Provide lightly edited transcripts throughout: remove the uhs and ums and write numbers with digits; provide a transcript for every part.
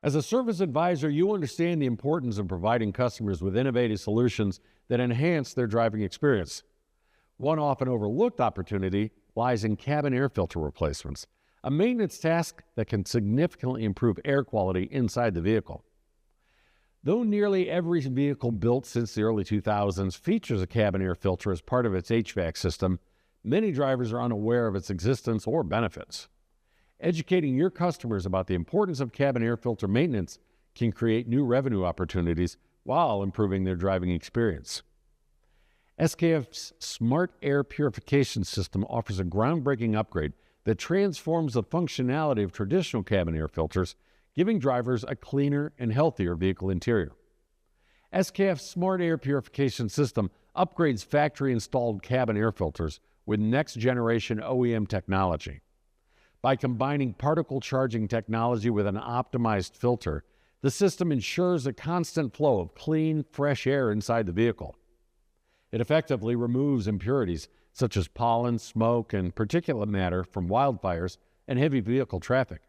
As a service advisor, you understand the importance of providing customers with innovative solutions that enhance their driving experience. One often overlooked opportunity lies in cabin air filter replacements, a maintenance task that can significantly improve air quality inside the vehicle. Though nearly every vehicle built since the early 2000s features a cabin air filter as part of its HVAC system, many drivers are unaware of its existence or benefits. Educating your customers about the importance of cabin air filter maintenance can create new revenue opportunities while improving their driving experience. SKF's Smart Air Purification System offers a groundbreaking upgrade that transforms the functionality of traditional cabin air filters, giving drivers a cleaner and healthier vehicle interior. SKF's Smart Air Purification System upgrades factory-installed cabin air filters with next-generation OEM technology. By combining particle charging technology with an optimized filter, the system ensures a constant flow of clean, fresh air inside the vehicle. It effectively removes impurities such as pollen, smoke, and particulate matter from wildfires and heavy vehicle traffic.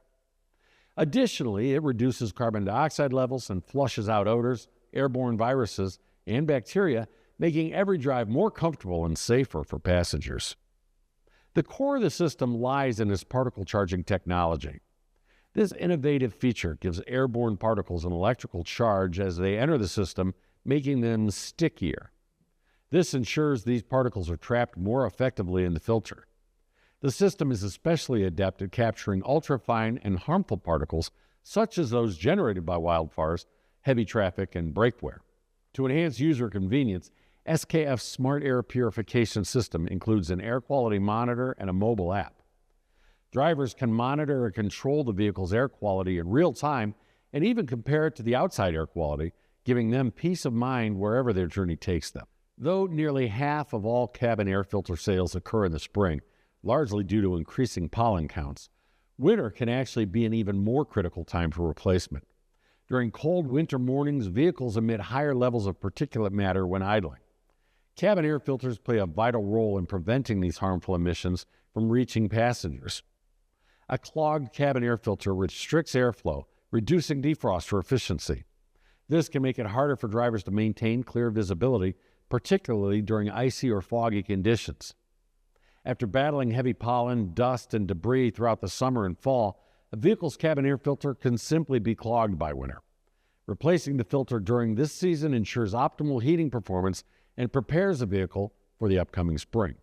Additionally, it reduces carbon dioxide levels and flushes out odors, airborne viruses, and bacteria, making every drive more comfortable and safer for passengers. The core of the system lies in its particle charging technology. This innovative feature gives airborne particles an electrical charge as they enter the system, making them stickier. This ensures these particles are trapped more effectively in the filter. The system is especially adept at capturing ultrafine and harmful particles, such as those generated by wildfires, heavy traffic, and brake wear. To enhance user convenience, SKF's Smart Air Purification System includes an air quality monitor and a mobile app. Drivers can monitor and control the vehicle's air quality in real time and even compare it to the outside air quality, giving them peace of mind wherever their journey takes them. Though nearly half of all cabin air filter sales occur in the spring, largely due to increasing pollen counts, winter can actually be an even more critical time for replacement. During cold winter mornings, vehicles emit higher levels of particulate matter when idling. Cabin air filters play a vital role in preventing these harmful emissions from reaching passengers. A clogged cabin air filter restricts airflow, reducing defroster efficiency. This can make it harder for drivers to maintain clear visibility, particularly during icy or foggy conditions. After battling heavy pollen, dust, and debris throughout the summer and fall, a vehicle's cabin air filter can simply be clogged by winter. Replacing the filter during this season ensures optimal heating performance and prepares the vehicle for the upcoming spring.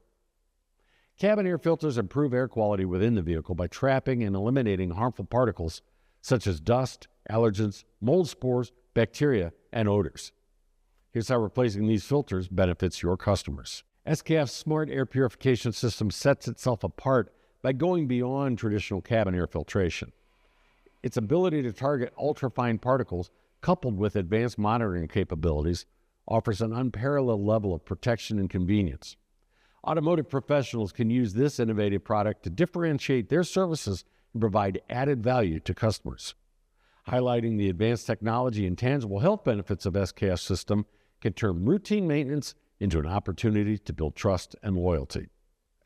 Cabin air filters improve air quality within the vehicle by trapping and eliminating harmful particles such as dust, allergens, mold spores, bacteria, and odors. Here's how replacing these filters benefits your customers. SKF's Smart Air Purification System sets itself apart by going beyond traditional cabin air filtration. Its ability to target ultrafine particles, coupled with advanced monitoring capabilities, offers an unparalleled level of protection and convenience. Automotive professionals can use this innovative product to differentiate their services and provide added value to customers. Highlighting the advanced technology and tangible health benefits of SKF's system can turn routine maintenance into an opportunity to build trust and loyalty.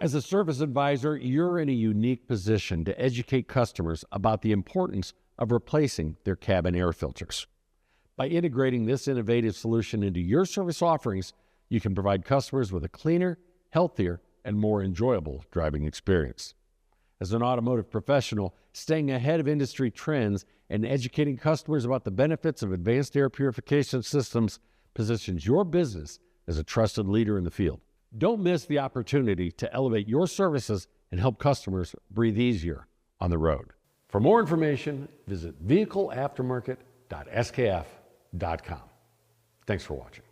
As a service advisor, you're in a unique position to educate customers about the importance of replacing their cabin air filters. By integrating this innovative solution into your service offerings, you can provide customers with a cleaner, healthier, and more enjoyable driving experience. As an automotive professional, staying ahead of industry trends and educating customers about the benefits of advanced air purification systems positions your business as a trusted leader in the field. Don't miss the opportunity to elevate your services and help customers breathe easier on the road. For more information, visit vehicleaftermarket.skf.com. Thanks for watching.